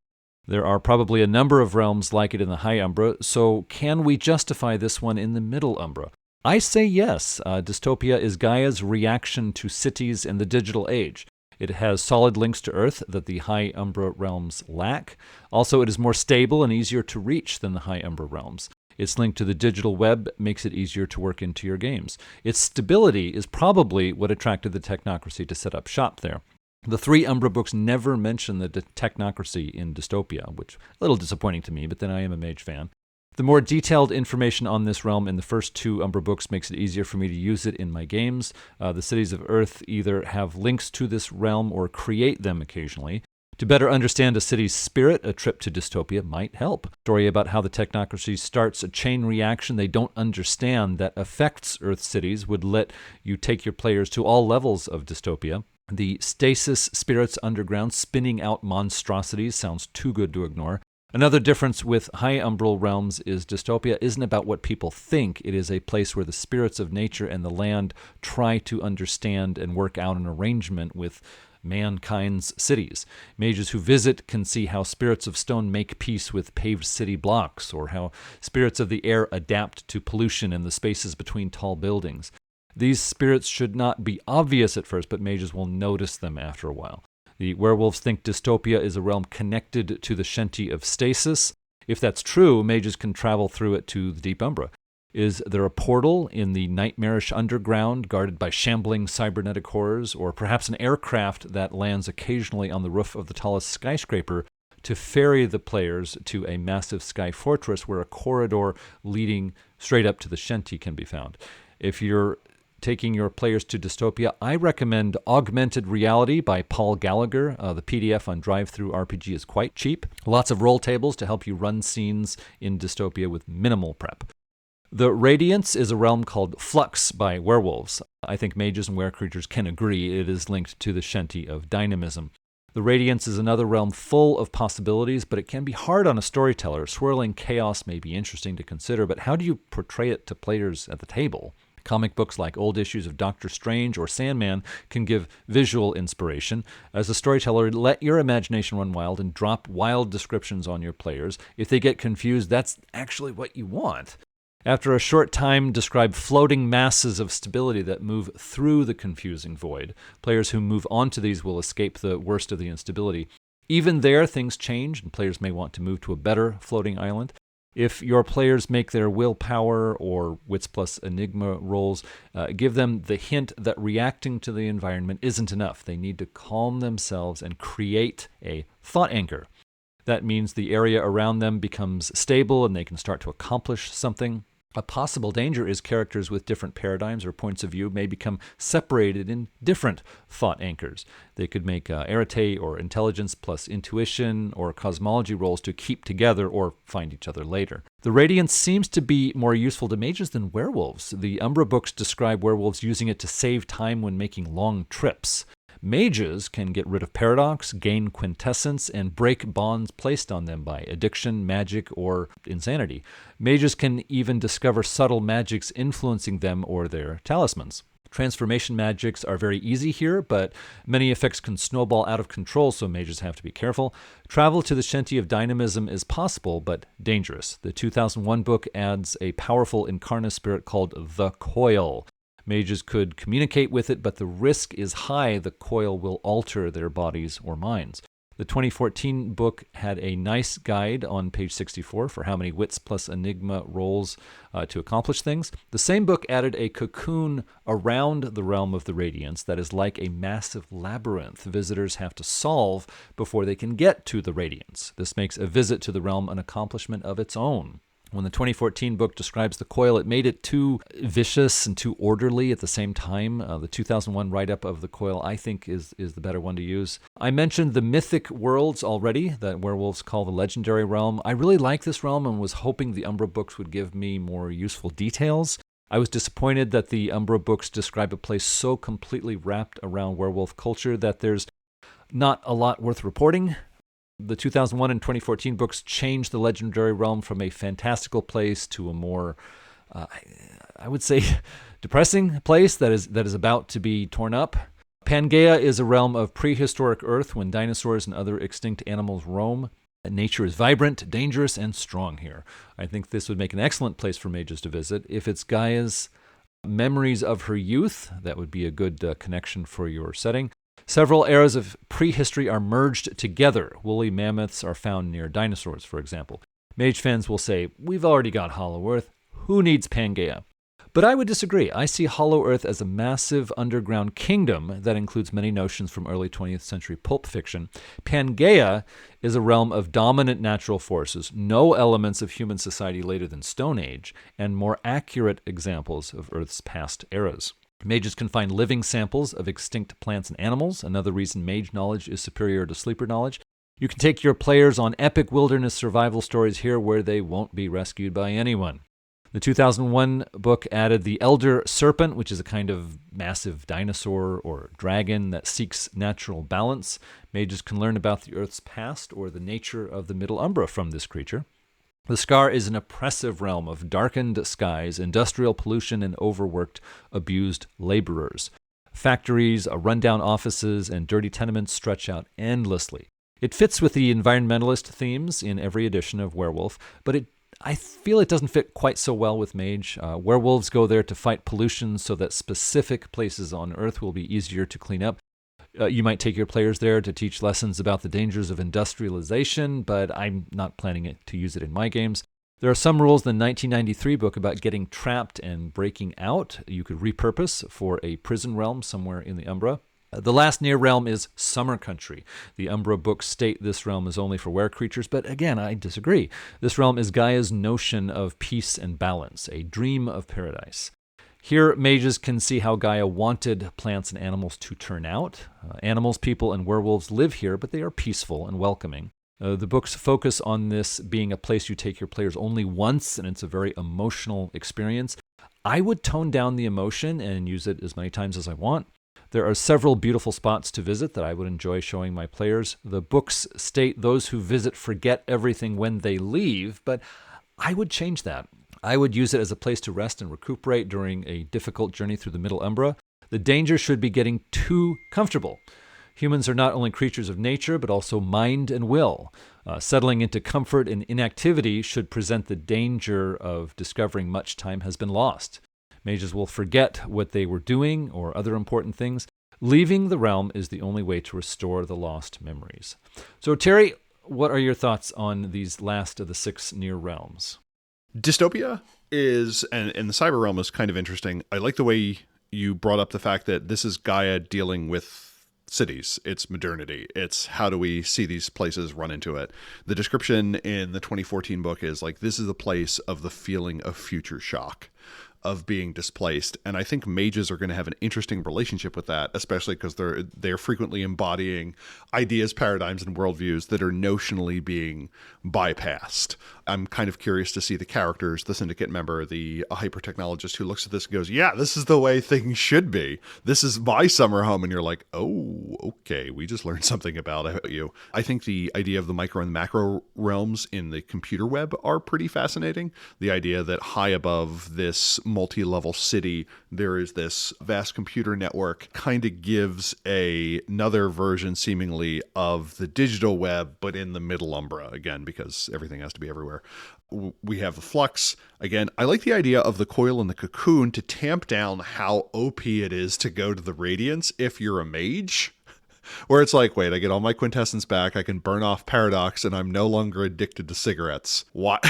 [SPEAKER 1] There are probably a number of realms like it in the High Umbra, so can we justify this one in the Middle Umbra? I say yes. Dystopia is Gaia's reaction to cities in the digital age. It has solid links to Earth that the High Umbra realms lack. Also, it is more stable and easier to reach than the High Umbra realms. Its link to the digital web makes it easier to work into your games. Its stability is probably what attracted the technocracy to set up shop there. The 3 Umbra books never mention the technocracy in Dystopia, which is a little disappointing to me, but then I am a Mage fan. The more detailed information on this realm in the first 2 Umbra books makes it easier for me to use it in my games. The cities of Earth either have links to this realm or create them occasionally. To better understand a city's spirit, a trip to Dystopia might help. A story about how the technocracy starts a chain reaction they don't understand that affects Earth cities would let you take your players to all levels of Dystopia. The stasis spirits underground spinning out monstrosities sounds too good to ignore. Another difference with High Umbral realms is Dystopia isn't about what people think. It is a place where the spirits of nature and the land try to understand and work out an arrangement with mankind's cities. Mages who visit can see how spirits of stone make peace with paved city blocks, or how spirits of the air adapt to pollution in the spaces between tall buildings. These spirits should not be obvious at first, but mages will notice them after a while. The werewolves think Dystopia is a realm connected to the Shenty of Stasis. If that's true, mages can travel through it to the Deep Umbra. Is there a portal in the nightmarish underground guarded by shambling cybernetic horrors, or perhaps an aircraft that lands occasionally on the roof of the tallest skyscraper to ferry the players to a massive sky fortress where a corridor leading straight up to the Shenty can be found? If you're taking your players to Dystopia, I recommend Augmented Reality by Paul Gallagher. The PDF on Drive-Thru RPG is quite cheap. Lots of roll tables to help you run scenes in Dystopia with minimal prep. The Radiance is a realm called Flux by Werewolves. I think mages and were-creatures can agree it is linked to the Shenty of Dynamism. The Radiance is another realm full of possibilities, but it can be hard on a storyteller. Swirling chaos may be interesting to consider, but how do you portray it to players at the table? Comic books like old issues of Doctor Strange or Sandman can give visual inspiration. As a storyteller, let your imagination run wild and drop wild descriptions on your players. If they get confused, that's actually what you want. After a short time, describe floating masses of stability that move through the confusing void. Players who move onto these will escape the worst of the instability. Even there, things change, and players may want to move to a better floating island. If your players make their willpower or wits plus enigma rolls, give them the hint that reacting to the environment isn't enough. They need to calm themselves and create a thought anchor. That means the area around them becomes stable and they can start to accomplish something. A possible danger is characters with different paradigms or points of view may become separated in different thought anchors. They could make arete or intelligence plus intuition or cosmology rolls to keep together or find each other later. The Radiance seems to be more useful to mages than werewolves. The Umbra books describe werewolves using it to save time when making long trips. Mages can get rid of paradox, gain quintessence, and break bonds placed on them by addiction, magic, or insanity. Mages can even discover subtle magics influencing them or their talismans. Transformation magics are very easy here, but many effects can snowball out of control, so mages have to be careful. Travel to the Shenty of Dynamism is possible, but dangerous. The 2001 book adds a powerful incarnate spirit called the Coil. Mages could communicate with it, but the risk is high the coil will alter their bodies or minds. The 2014 book had a nice guide on page 64 for how many wits plus enigma rolls to accomplish things. The same book added a cocoon around the realm of the Radiance that is like a massive labyrinth visitors have to solve before they can get to the Radiance. This makes a visit to the realm an accomplishment of its own. When the 2014 book describes the coil, it made it too vicious and too orderly at the same time. The 2001 write-up of the coil, I think, is the better one to use. I mentioned the mythic worlds already that werewolves call the legendary realm. I really like this realm and was hoping the Umbra books would give me more useful details. I was disappointed that the Umbra books describe a place so completely wrapped around werewolf culture that there's not a lot worth reporting. The 2001 and 2014 books changed the legendary realm from a fantastical place to a more, I would say, depressing place that is about to be torn up. Pangaea is a realm of prehistoric Earth when dinosaurs and other extinct animals roam. Nature is vibrant, dangerous, and strong here. I think this would make an excellent place for mages to visit. If it's Gaia's memories of her youth, that would be a good connection for your setting. Several eras of prehistory are merged together. Woolly mammoths are found near dinosaurs, for example. Mage fans will say, we've already got Hollow Earth. Who needs Pangaea? But I would disagree. I see Hollow Earth as a massive underground kingdom that includes many notions from early 20th century pulp fiction. Pangaea is a realm of dominant natural forces, no elements of human society later than Stone Age, and more accurate examples of Earth's past eras. Mages can find living samples of extinct plants and animals, another reason mage knowledge is superior to sleeper knowledge. You can take your players on epic wilderness survival stories here where they won't be rescued by anyone. The 2001 book added the Elder Serpent, which is a kind of massive dinosaur or dragon that seeks natural balance. Mages can learn about the Earth's past or the nature of the Middle Umbra from this creature. The Scar is an oppressive realm of darkened skies, industrial pollution, and overworked, abused laborers. Factories, rundown offices, and dirty tenements stretch out endlessly. It fits with the environmentalist themes in every edition of Werewolf, but I feel it doesn't fit quite so well with Mage. Werewolves go there to fight pollution so that specific places on Earth will be easier to clean up. You might take your players there to teach lessons about the dangers of industrialization, but I'm not planning to use it in my games. There are some rules in the 1993 book about getting trapped and breaking out you could repurpose for a prison realm somewhere in the Umbra. The last near realm is Summer Country. The Umbra books state this realm is only for were creatures, but again, I disagree. This realm is Gaia's notion of peace and balance, a dream of paradise. Here, mages can see how Gaia wanted plants and animals to turn out. Animals, people, and werewolves live here, but they are peaceful and welcoming. The books focus on this being a place you take your players only once, and it's a very emotional experience. I would tone down the emotion and use it as many times as I want. There are several beautiful spots to visit that I would enjoy showing my players. The books state those who visit forget everything when they leave, but I would change that. I would use it as a place to rest and recuperate during a difficult journey through the Middle Umbra. The danger should be getting too comfortable. Humans are not only creatures of nature, but also mind and will. Settling into comfort and inactivity should present the danger of discovering much time has been lost. Mages will forget what they were doing or other important things. Leaving the realm is the only way to restore the lost memories. So, Terry, what are your thoughts on these last of the 6 near realms?
[SPEAKER 2] Dystopia is, and the cyber realm is kind of interesting. I like the way you brought up the fact that this is Gaia dealing with cities. It's modernity. It's how do we see these places run into it. The description in the 2014 book is like, this is the place of the feeling of future shock, of being displaced. And I think mages are going to have an interesting relationship with that, especially because they're frequently embodying ideas, paradigms, and worldviews that are notionally being bypassed. I'm kind of curious to see the characters, the syndicate member, the hyper-technologist who looks at this and goes, yeah, this is the way things should be. This is my summer home. And you're like, oh, okay, we just learned something about you. I think the idea of the micro and macro realms in the computer web are pretty fascinating. The idea that high above this multi-level city, there is this vast computer network, kind of gives another version seemingly of the digital web, but in the Middle Umbra, again, because everything has to be everywhere. We have the flux. Again, I like the idea of the coil and the cocoon to tamp down how OP it is to go to the Radiance if you're a mage. Where it's like, wait, I get all my quintessence back, I can burn off Paradox, and I'm no longer addicted to cigarettes. What?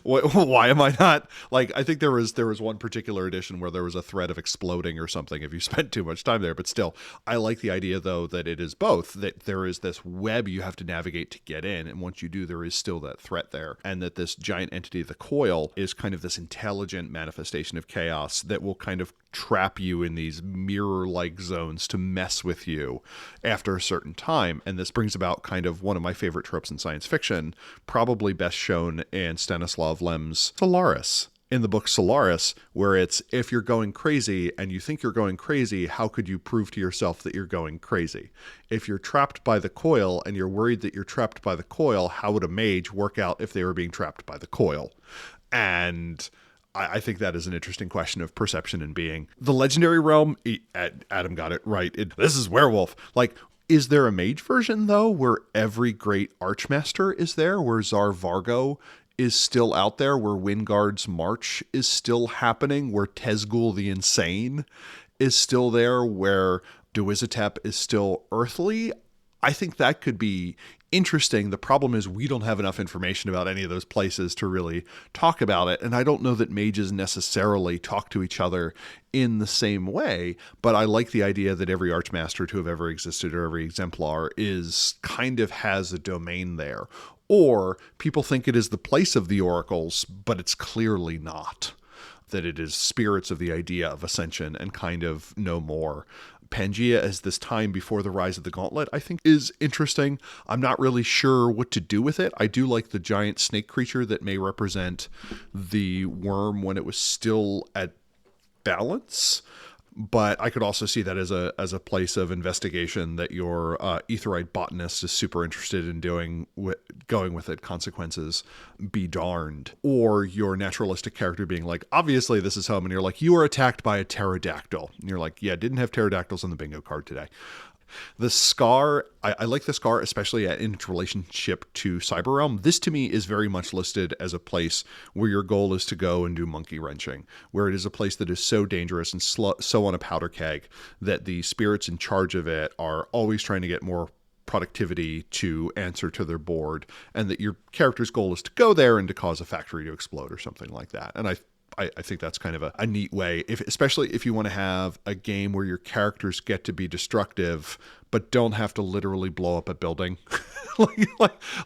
[SPEAKER 2] Why am I not like? I think there was one particular edition where there was a threat of exploding or something if you spent too much time there. But still, I like the idea though that it is both, that there is this web you have to navigate to get in, and once you do, there is still that threat there, and that this giant entity, the coil, is kind of this intelligent manifestation of chaos that will kind of trap you in these mirror-like zones to mess with you after a certain time. And this brings about kind of one of my favorite tropes in science fiction, probably best shown in Stanislav Lem's Solaris. In the book Solaris, where it's, if you're going crazy and you think you're going crazy, how could you prove to yourself that you're going crazy? If you're trapped by the coil and you're worried that you're trapped by the coil, how would a mage work out if they were being trapped by the coil? And I think that is an interesting question of perception and being. The legendary realm, Adam got it right. This is werewolf. Like, is there a mage version, though, where every great archmaster is there, where Tsar Vargo is still out there, where Wingard's March is still happening, where Tezgul the Insane is still there, where Duizatep is still earthly? I think that could be interesting. The problem is we don't have enough information about any of those places to really talk about it. And I don't know that mages necessarily talk to each other in the same way, but I like the idea that every archmaster to have ever existed, or every exemplar, is kind of has a domain there. Or people think it is the place of the oracles, but it's clearly not. That it is spirits of the idea of ascension and kind of no more. Pangea as this time before the rise of the gauntlet, I think, is interesting. I'm not really sure what to do with it. I do like the giant snake creature that may represent the worm when it was still at balance. But I could also see that as a place of investigation that your etherite botanist is super interested in going with it. Consequences be darned. Or your naturalistic character being like, obviously this is home, and you're like, you were attacked by a pterodactyl. And you're like, yeah, didn't have pterodactyls on the bingo card today. The Scar, I like the Scar, especially in its relationship to Cyber Realm. This to me is very much listed as a place where your goal is to go and do monkey wrenching, where it is a place that is so dangerous and so on a powder keg that the spirits in charge of it are always trying to get more productivity to answer to their board, and that your character's goal is to go there and to cause a factory to explode or something like that. And I think that's kind of a neat way, especially if you want to have a game where your characters get to be destructive, but don't have to literally blow up a building.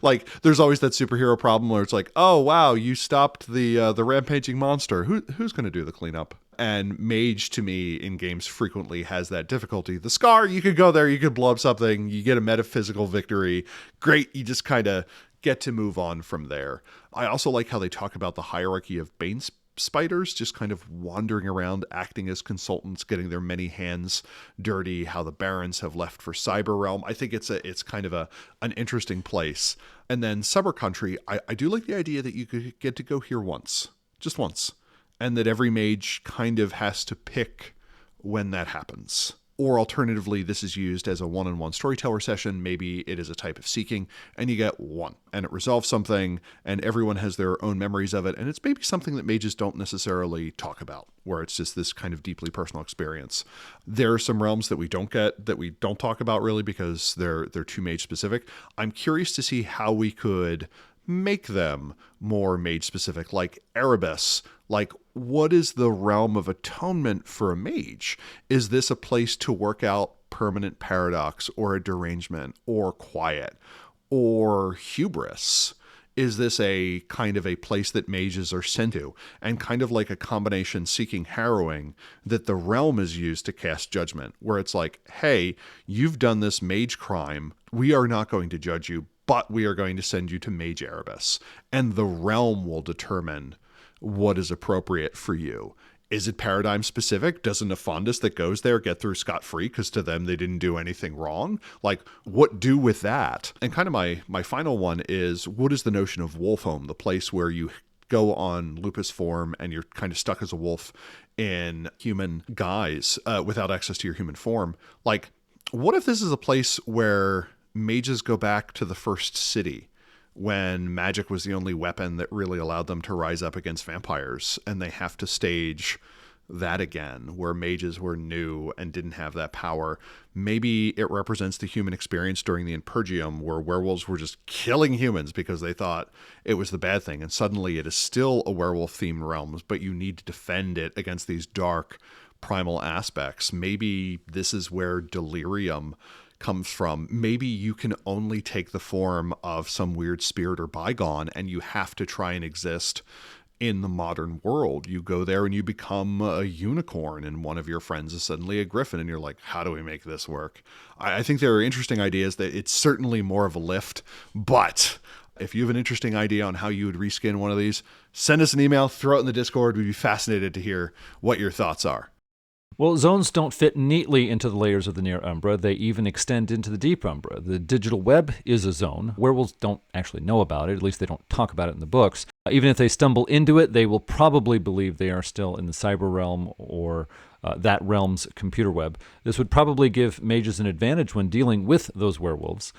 [SPEAKER 2] like there's always that superhero problem where it's like, oh wow, you stopped the rampaging monster. Who's going to do the cleanup? And Mage, to me, in games frequently has that difficulty. The Scar, you could go there, you could blow up something, you get a metaphysical victory. Great, you just kind of get to move on from there. I also like how they talk about the hierarchy of Bane spiders just kind of wandering around, acting as consultants, getting their many hands dirty, how the barons have left for Cyber Realm. I think it's kind of an interesting place. And then Summer Country, I do like the idea that you could get to go here once, just once, and that every mage kind of has to pick when that happens. Or alternatively, this is used as a one-on-one storyteller session. Maybe it is a type of seeking, and you get one, and it resolves something, and everyone has their own memories of it, and it's maybe something that mages don't necessarily talk about, where it's just this kind of deeply personal experience. There are some realms that we don't get, that we don't talk about really because they're too mage-specific. I'm curious to see how we could make them more mage-specific, like Erebus. Like, what is the realm of atonement for a mage? Is this a place to work out permanent paradox or a derangement or quiet or hubris? Is this a kind of a place that mages are sent to? And kind of like a combination seeking harrowing, that the realm is used to cast judgment, where it's like, hey, you've done this mage crime. We are not going to judge you, but we are going to send you to Mage Erebus. And the realm will determine what is appropriate for you. Is it paradigm specific? Does a Nefandus that goes there get through scot-free because to them they didn't do anything wrong? Like, what do with that? And kind of my final one is, what is the notion of Wolfhome, the place where you go on lupus form and you're kind of stuck as a wolf in human guise without access to your human form? Like, what if this is a place where mages go back to the first city, when magic was the only weapon that really allowed them to rise up against vampires, and they have to stage that again, where mages were new and didn't have that power. Maybe it represents the human experience during the Impergium, where werewolves were just killing humans because they thought it was the bad thing. And suddenly it is still a werewolf-themed realm, but you need to defend it against these dark primal aspects. Maybe this is where delirium comes from. Maybe you can only take the form of some weird spirit or bygone, and you have to try and exist in the modern world. You go there and you become a unicorn, and one of your friends is suddenly a griffin, and you're like, how do we make this work? I think there are interesting ideas that it's certainly more of a lift, but if you have an interesting idea on how you would reskin one of these, send us an email, throw it in the Discord. We'd be fascinated to hear what your thoughts are.
[SPEAKER 1] Well, zones don't fit neatly into the layers of the near Umbra. They even extend into the deep Umbra. The digital web is a zone. Werewolves don't actually know about it. At least they don't talk about it in the books. Even if they stumble into it, they will probably believe they are still in the cyber realm or that realm's computer web. This would probably give mages an advantage when dealing with those werewolves.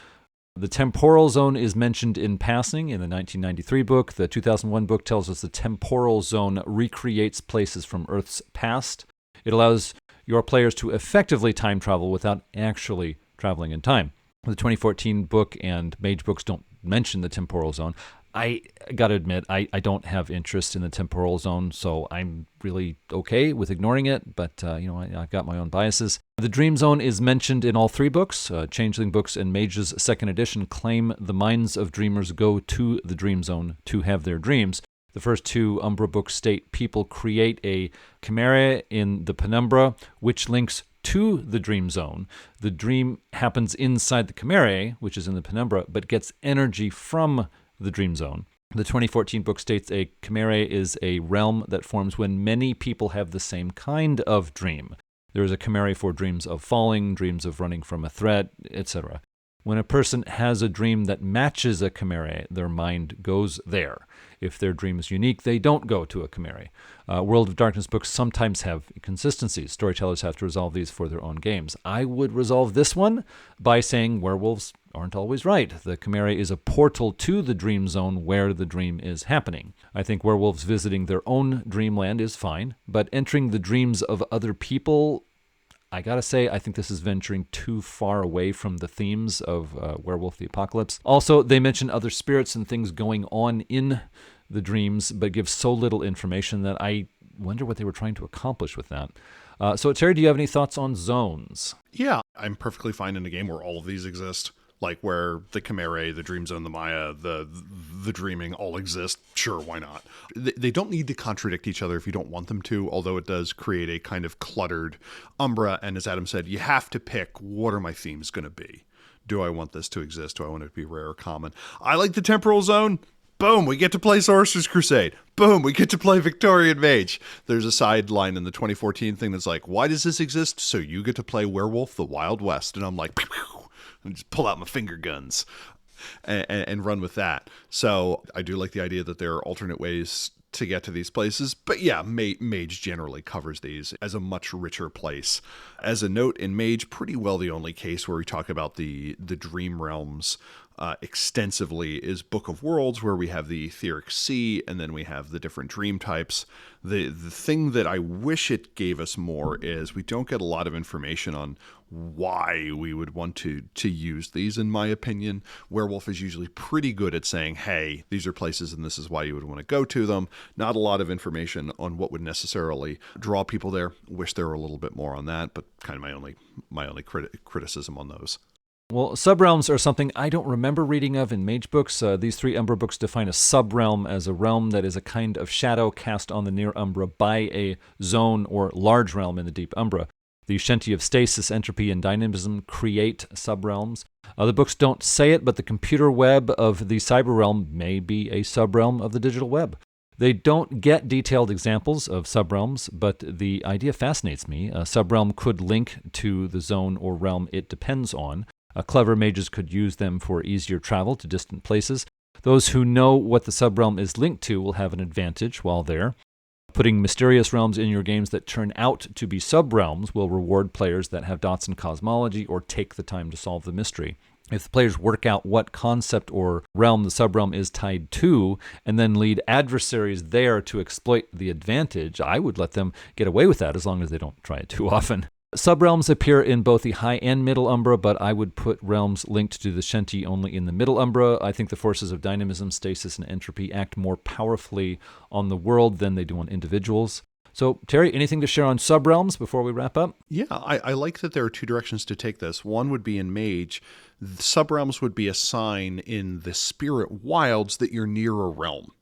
[SPEAKER 1] The temporal zone is mentioned in passing in the 1993 book. The 2001 book tells us the temporal zone recreates places from Earth's past. It allows your players to effectively time travel without actually traveling in time. The 2014 book and Mage books don't mention the temporal zone. I got to admit, I don't have interest in the temporal zone, so I'm really okay with ignoring it, but I've got my own biases. The Dream Zone is mentioned in all three books. Changeling Books and Mage's second edition claim the minds of dreamers go to the Dream Zone to have their dreams. The first two Umbra books state people create a chimera in the penumbra, which links to the dream zone. The dream happens inside the chimera, which is in the penumbra, but gets energy from the dream zone. The 2014 book states a chimera is a realm that forms when many people have the same kind of dream. There is a chimera for dreams of falling, dreams of running from a threat, etc. When a person has a dream that matches a chimera, their mind goes there. If their dream is unique, they don't go to a chimera. World of Darkness books sometimes have inconsistencies. Storytellers have to resolve these for their own games. I would resolve this one by saying werewolves aren't always right. The chimera is a portal to the dream zone where the dream is happening. I think werewolves visiting their own dreamland is fine, but entering the dreams of other people, I gotta say, I think this is venturing too far away from the themes of Werewolf the Apocalypse. Also, they mention other spirits and things going on in the dreams, but give so little information that I wonder what they were trying to accomplish with that. So, Terry, do you have any thoughts on zones?
[SPEAKER 2] Yeah, I'm perfectly fine in a game where all of these exist. Like where the Chimera, the Dream Zone, the Maya, the Dreaming all exist. Sure, why not? They don't need to contradict each other if you don't want them to, although it does create a kind of cluttered Umbra. And as Adam said, you have to pick, what are my themes going to be? Do I want this to exist? Do I want it to be rare or common? I like the Temporal Zone. Boom, we get to play Sorcerer's Crusade. Boom, we get to play Victorian Mage. There's a sideline in the 2014 thing that's like, why does this exist? So you get to play Werewolf the Wild West. And I'm like, pew, pew, and just pull out my finger guns and run with that. So I do like the idea that there are alternate ways to get to these places. But yeah, Mage generally covers these as a much richer place. As a note, in Mage, pretty well the only case where we talk about the dream realms extensively is Book of Worlds, where we have the etheric sea, and then we have the different dream types. The thing that I wish it gave us more is we don't get a lot of information on why we would want to use these, in my opinion. Werewolf is usually pretty good at saying, hey, these are places and this is why you would want to go to them. Not a lot of information on what would necessarily draw people there. Wish there were a little bit more on that, but kind of my only criticism on those.
[SPEAKER 1] Well, subrealms are something I don't remember reading of in Mage books. These three Umbra books define a subrealm as a realm that is a kind of shadow cast on the near Umbra by a zone or large realm in the deep Umbra. The Shenty of stasis, entropy, and dynamism create subrealms. The books don't say it, but the computer web of the cyber realm may be a subrealm of the digital web. They don't get detailed examples of subrealms, but the idea fascinates me. A subrealm could link to the zone or realm it depends on. Clever mages could use them for easier travel to distant places. Those who know what the subrealm is linked to will have an advantage while there. Putting mysterious realms in your games that turn out to be subrealms will reward players that have dots in cosmology or take the time to solve the mystery. If the players work out what concept or realm the subrealm is tied to, and then lead adversaries there to exploit the advantage, I would let them get away with that as long as they don't try it too often. Subrealms appear in both the high and middle Umbra, but I would put realms linked to the Shenty only in the middle Umbra. I think the forces of dynamism, stasis, and entropy act more powerfully on the world than they do on individuals. So, Terry, anything to share on subrealms before we wrap up?
[SPEAKER 2] Yeah, I like that there are two directions to take this. One would be in Mage. The subrealms would be a sign in the spirit wilds that you're near a realm.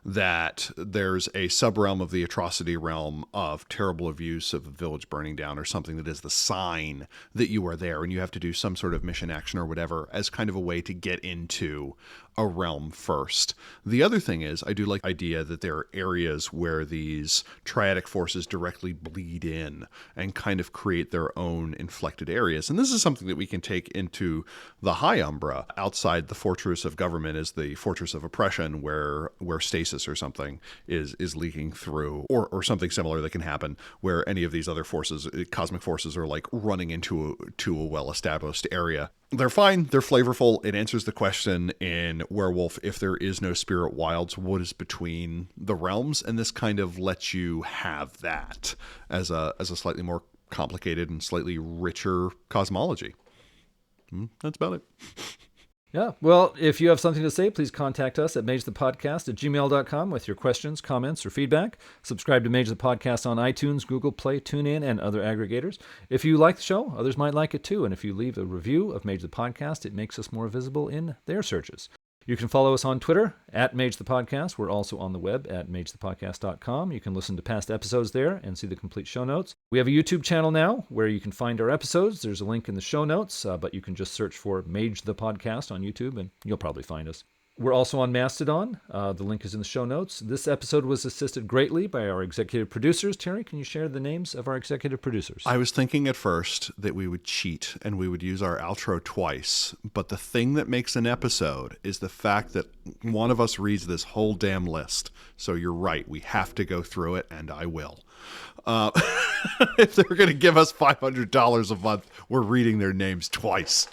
[SPEAKER 2] That there's a subrealm of the atrocity realm of terrible abuse of a village burning down or something that is the sign that you are there, and you have to do some sort of mission action or whatever as kind of a way to get into a realm first. The other thing is, I do like the idea that there are areas where these triadic forces directly bleed in and kind of create their own inflected areas. And this is something that we can take into the High Umbra. Outside the fortress of government is the fortress of oppression, where stasis or something is leaking through, or something similar that can happen where any of these other forces, cosmic forces, are like running into a well-established area. They're fine. They're flavorful. It answers the question in Werewolf, if there is no spirit wilds, what is between the realms? And this kind of lets you have that as a slightly more complicated and slightly richer cosmology. That's about it.
[SPEAKER 1] Yeah, well, if you have something to say, please contact us at magethepodcast@gmail.com with your questions, comments, or feedback. Subscribe to Mage the Podcast on iTunes, Google Play, TuneIn, and other aggregators. If you like the show, others might like it too, and if you leave a review of Mage the Podcast, it makes us more visible in their searches. You can follow us on Twitter at Mage the Podcast. We're also on the web at magethepodcast.com. You can listen to past episodes there and see the complete show notes. We have a YouTube channel now where you can find our episodes. There's a link in the show notes, but you can just search for Mage the Podcast on YouTube and you'll probably find us. We're also on Mastodon. The link is in the show notes. This episode was assisted greatly by our executive producers. Terry, can you share the names of our executive producers?
[SPEAKER 2] I was thinking at first that we would cheat and we would use our outro twice, but the thing that makes an episode is the fact that one of us reads this whole damn list. So you're right. We have to go through it, and I will. If they're going to give us $500 a month, we're reading their names twice.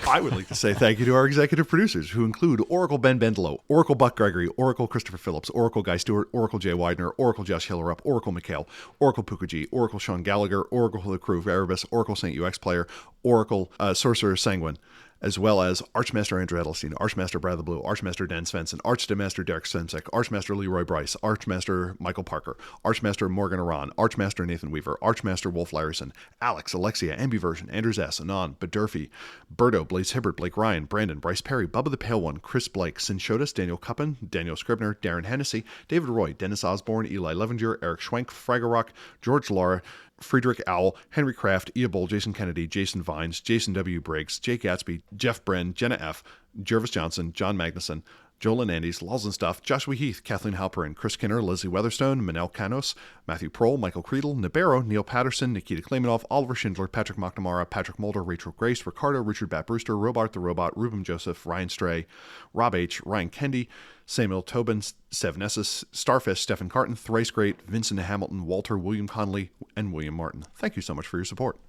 [SPEAKER 2] I would like to say thank you to our executive producers, who include Oracle Ben Bendelow, Oracle Buck Gregory, Oracle Christopher Phillips, Oracle Guy Stewart, Oracle Jay Widener, Oracle Josh Hillerup, Oracle McHale, Oracle Pukaji, Oracle Sean Gallagher, Oracle the Crew of Erebus, Oracle St. UX Player, Oracle Sorcerer Sanguine, as well as Archmaster Andrew Edelstein, Archmaster Brad the Blue, Archmaster Dan Svensson, Archmaster Derek Semsek, Archmaster Leroy Bryce, Archmaster Michael Parker, Archmaster Morgan Aran, Archmaster Nathan Weaver, Archmaster Wolf Larison, Alex, Alexia, Ambiversion, Andrews S., Anon, Badurfi, Berto, Blaze Hibbert, Blake Ryan, Brandon, Bryce Perry, Bubba the Pale One, Chris Blake, Sinshodas, Daniel Cuppin, Daniel Scribner, Darren Hennessy, David Roy, Dennis Osborne, Eli Levenger, Eric Schwenk, Fragorock, George Lara, Friedrich Owl, Henry Kraft, Ia Bull, Jason Kennedy, Jason Vines, Jason W. Briggs, Jake Gatsby, Jeff Bren, Jenna F., Jervis Johnson, John Magnuson, Joel Andes, Laws and Stuff, Joshua Heath, Kathleen Halperin, Chris Kinner, Lizzie Weatherstone, Manel Canos, Matthew Prohl, Michael Creedle, Nibero, Neil Patterson, Nikita Klaymanov, Oliver Schindler, Patrick McNamara, Patrick Mulder, Rachel Grace, Ricardo, Richard Bat Brewster, Robart the Robot, Ruben Joseph, Ryan Stray, Rob H., Ryan Kendi, Samuel Tobin, Sev Nessus, Starfish, Stephen Carton, Thrice Great, Vincent Hamilton, Walter, William Conley, and William Martin. Thank you so much for your support.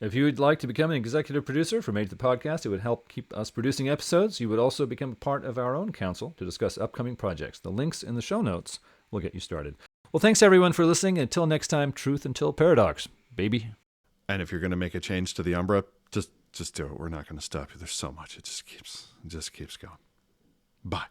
[SPEAKER 1] If you would like to become an executive producer for Mage the Podcast, it would help keep us producing episodes. You would also become a part of our own council to discuss upcoming projects. The links in the show notes will get you started. Well, thanks everyone for listening. Until next time, truth until paradox, baby.
[SPEAKER 2] And if you're going to make a change to the Umbra, just do it. We're not going to stop you. There's so much. It just keeps going. Bye.